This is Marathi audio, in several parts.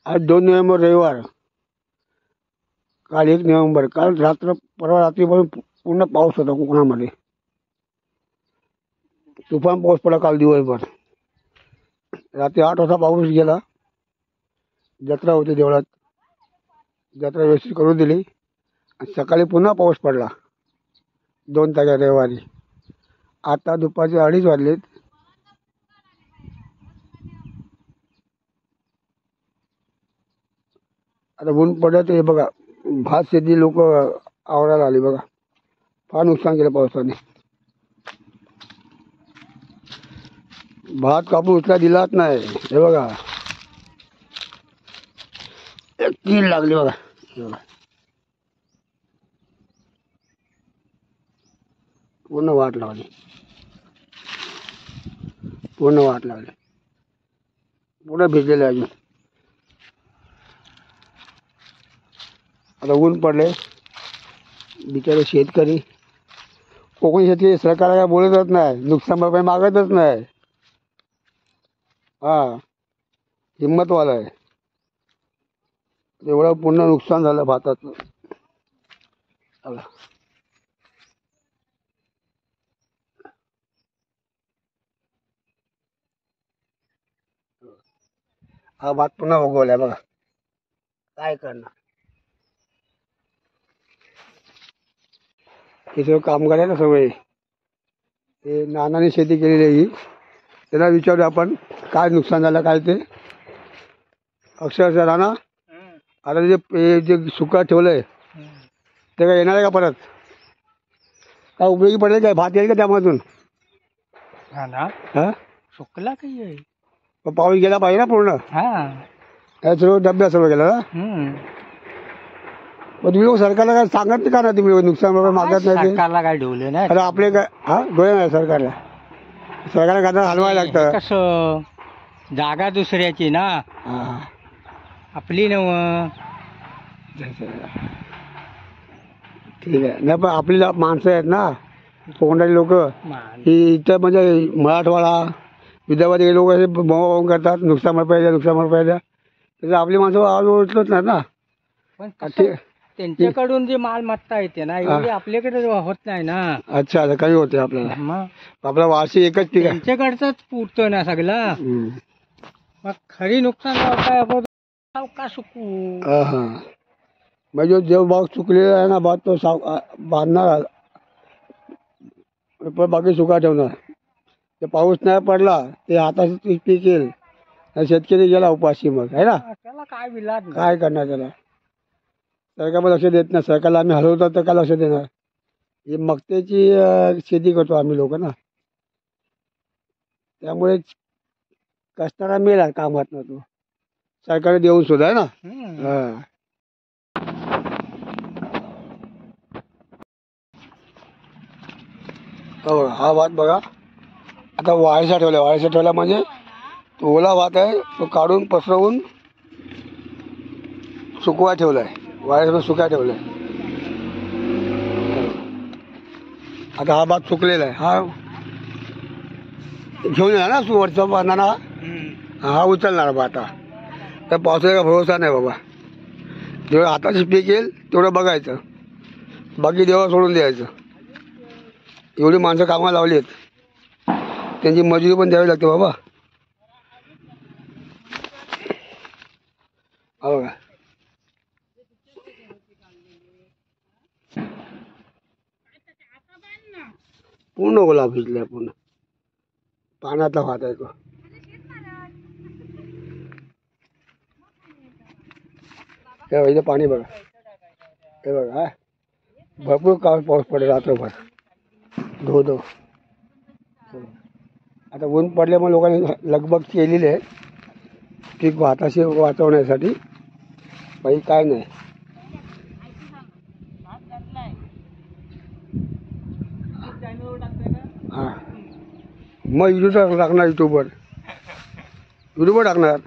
आज 2 नोव्हेंबर रविवार, काल 1 नोव्हेंबर. काल परवा रात्रीपासून पूर्ण पाऊस होता कोकणामध्ये. तुफान पाऊस पडला काल दिवसभर. रात्री 8 वाजता पाऊस गेला. जत्रा होती देवळात, जत्रा व्यवस्थित करून दिली. आणि सकाळी पुन्हा पाऊस पडला 2 तारखेला रविवारी. आता दुपारचे 2:30 वाजलेत. आता ऊन पडत हे बघा. भात शेती लोक आवरायला आली बघा. फार नुकसान केलं पावसाने. भात कापून उचला दिलाच नाही. हे बघा एक कीड लागली बघा. हे बघा पूर्ण वाट लागली, पूर्ण वाट लागली. पूर्ण भिजलेलं आहे अजून. आता ऊन पडले. बिचारे शेतकरी, कोकणी शेतकरी सरकारला काय बोलतच नाही, नुकसान भरपाई मागतच नाही. हा हिंमतवाला आहे. एवढं पूर्ण नुकसान झालं भाताचं. हा भात पुन्हा उगवलाय बघा. काय करणार, हे सगळं कामगार आहे ना सगळे. ते नानाने शेती केलेली आहे ही. त्याला विचारू आपण काय नुकसान झालं काय ते. अक्षरशः राणा, आता जे सुका ठेवलंय ते काय येणार आहे का परत? काय उपयोगी पडेल काय? भात येईल का त्यामधून? हा सुकला काही आहे. पाऊस गेला पाहिजे ना पूर्ण. सर्व डब्या सर्व गेला ना. मग तुम्ही लोक सरकारला काय सांगत नाही का ना? तुम्ही नुकसान वगैरे मागत नाही ते? सरकारला काय ढवले नाही. अरे आपले काय डोळे नाही सरकारला. सरकारला काय हलवायला लागतं. कसं जागा दुसऱ्याची ना, आपली नव. ठीक आहे. नाही पण आपली माणसं आहेत ना कोकणाची लोक, ही इथं म्हणजे मराठवाडा विदर्भात हे लोक असे बोंबाबोंब करतात नुकसान भरपाई द्या, नुकसान भरपाई द्या. त्याचं आपली माणसं ओळखलंच नाही ना. पण त्यांच्याकडून जी मालमत्ता येते ना, एवढी आपल्याकडे होत नाही ना. अच्छा, कमी होते आपल्याला. आपला वार्षिक एकच पीक आहे. त्यांच्याकडचंच पुरतं ना सगळं. मग खरी नुकसान काय का सुकू. म्हणजे जो भाग चुकलेला आहे ना भात, तो बांधणार पण बाकी सुका ठेवणार. ते पाऊस नाही पडला ते हाताचं पीक येईल, शेतकरी गेला उपाशी. मग आहे ना, त्याला काय विलाज काय करणार त्याला? सरकार पण लक्ष देत नाही. सरकारला आम्ही हलवतो तर काय लक्ष देणार? ही मक्त्याची शेती करतो आम्ही लोक ना, त्यामुळे कष्टाला मिळाला कामात ना तो सरकारने देऊन सुद्धा आहे ना. हा भात बघा आता वाळीचा ठेवला. वाळीचा ठेवला म्हणजे तो ओला भात आहे, तो काढून पसरवून सुकवा ठेवलाय. वाळीचा सुका ठेवलाय. आता हा भात सुकलेला आहे. हा घेऊन येणार ना वरचा बांधणार. हा उचलणार भात. तर पावसाचा भरोसा नाही बाबा. जेवढं हाताची पीक येईल तेवढं बघायचं, बाकी देवा सोडून द्यायचं. एवढी माणसं कामाला लावली आहेत, त्यांची मजुरी पण द्यावी लागते बाबा. हो का, पूर्ण ओला भिजलाय, पूर्ण पाण्यातला भात आहे तो. इथं पाणी बघा. हे बघा भरपूर पाऊस पडेल रात्रभर धो धो. आता ऊन पडल्यामुळे लोकांनी लगबग केलेली आहे पीक भाताशी वाचवण्यासाठी. बाई काय नाही. हां मग युट्यूब टाकणार, युट्यूबवर टाकणार.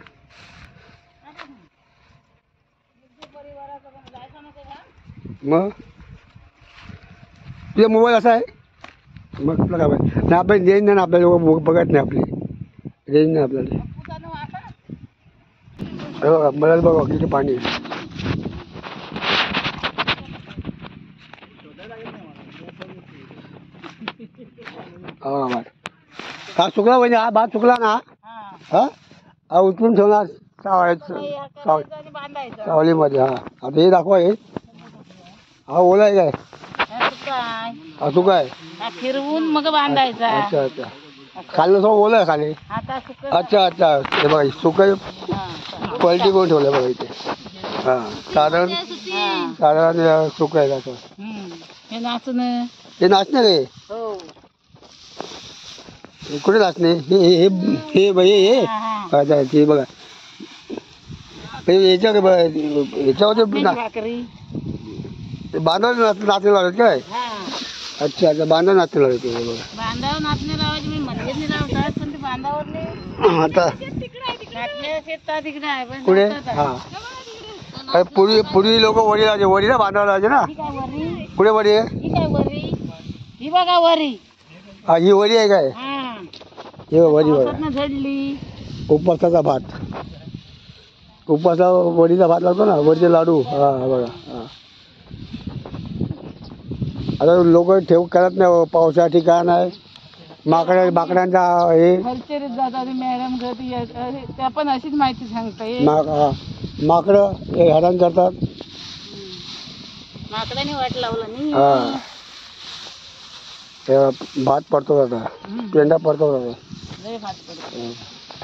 मग तुझा मोबाईल असा आहे मग तुला काय पाहिजे ना? आपण रेंज नाही ना, आपल्याला लोक बघत नाही, आपली रेंज नाही आपल्याला. हे बघा मला बघा किती पाणी आहे. हा भात हा सुकला म्हणजे हा भात सुकला ना हा हा उचलून ठेवणार सावलीमध्ये. हा आता हे दाखवा हे हा ओला आहे काय हा सुका आहे फिरवून मग बांधायचा. अच्छा अच्छा खाली थोडं ओलं आहे खाली. अच्छा अच्छा हे बघा सुकं क्वालिटी करून ठेवलं बघा इथे. हा साधारण साधारण सुकं आहे असं. हे नाचणं हे नाचणे रे हो कुठे नाचणे हे हे हे हे अच्छा ते बघा याच्यामध्ये भाकरी बांधव नाचणे लावत काय. अच्छा अच्छा बांधव नाचणे लावत बघा. बांधावर नाचणे लावायचे मी मध्ये लावतात पण ते बांधावर नाही. आता शेतात तिकडे आहे पण पुढे लावतात. हा पूर्वी लोक वडी लावायचे वडीला बांधावं लावायचे ना. ही काय वरी पुढे वडी आहे ही काय वरी ही बघा वरी. हा ही वडी आहे काय हा हे वडी बघा. पावसातनं झडली उपवासाचा भात उपवासा वडीचा भात लागतो ना वडीचे लाडू. हा बघा हा आता लोक ठेव करत नाही पावसा ठिकाण आहे माकडांचा हे हलचेरीत जातात मॅडम घरी त्या पण अशीच माहिती सांगते. माकडं हे हैराण करतात. माकडाने वाट लावलं नाही. हा ते भात पडतो आता पेंडा पडतो आता लय भात पडतो.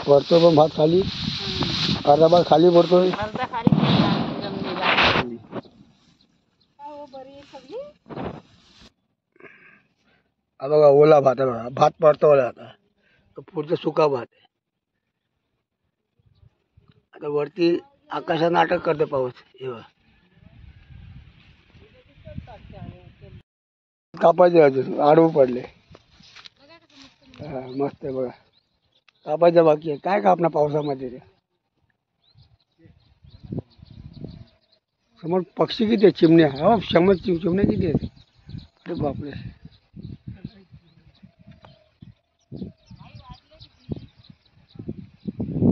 पडतो पण भात खाली अर्धा भात खाली पडतोय. अर्धा खाली जमिनीला. बरी सगळी हा बघा ओला भात आहे बघा भात पडतो ओला आता पुढचा सुका भात आहे. आता वरती आकाशात नाटक करते पाऊस हे बघा. कापायचे अजून आडवं पडले. हा मस्त आहे बघा कापायचं बाकी आहे काय कापणार पावसामध्ये ते. समोर पक्षी किती आहेत चिमण्या हो समोर चिमण्या किती आहेत. अरे बापरे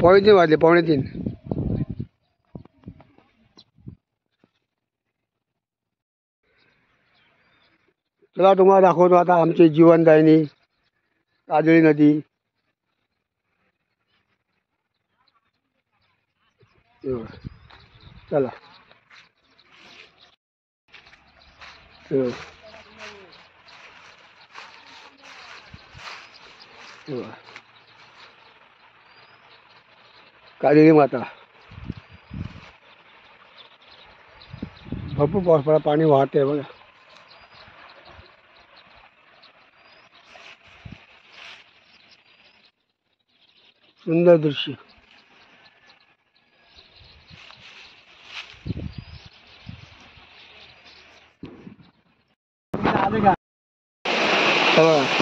पावणे 3 वाजले पावणे 3. चला तुम्हाला दाखवतो आता आमची जीवनदायिनी काजळी नदी. चला काजळी माता भरपूर पाऊस पडा पाणी वाहते बघा. सुंदर दृश्य.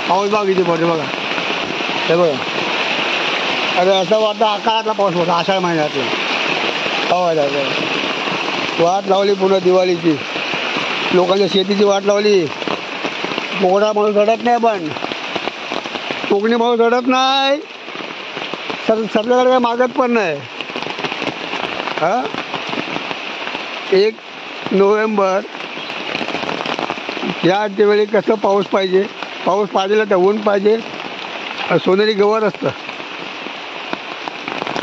पाऊस बघा किती पडते बघा हे बघा. अरे असं वाटतं आकारातला पाऊस होता आषाढ महिन्यातला. हो वाट लावली पूर्ण दिवाळीची लोकांच्या शेतीची वाट लावली. कोकणा माणूस रडत नाही पण कोकणी माणूस रडत नाही सरकारकडे काय मागत पण नाही. हा 1 नोव्हेंबर या वेळी कसं पाऊस पाहिजे पाऊस पाहिजे तर ऊन पाहिजे. सोनेरी गवत असतं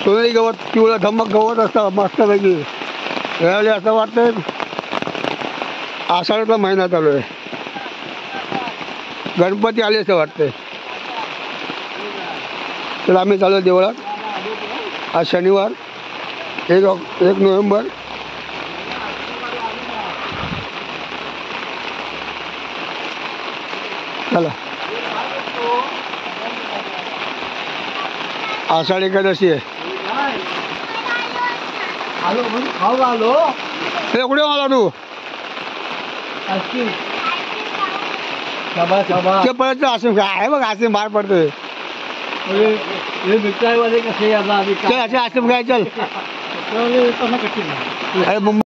सोनेरी गवत पिवळं धमक गवत असतं मस्तपैकी. यावेळी असं वाटतंय आषाढातला महिना चालू आहे गणपती आले असं वाटतंय. तर आम्ही चालू देवळात आज शनिवार 1 नोव्हेंबर. चला आषाढ एकादशी आहे. आलो हे कुठे आला तू ते परत आसिम काय बघ आसिम बाहेर पडतोय. चल आसिम काय चल अरे मुंबई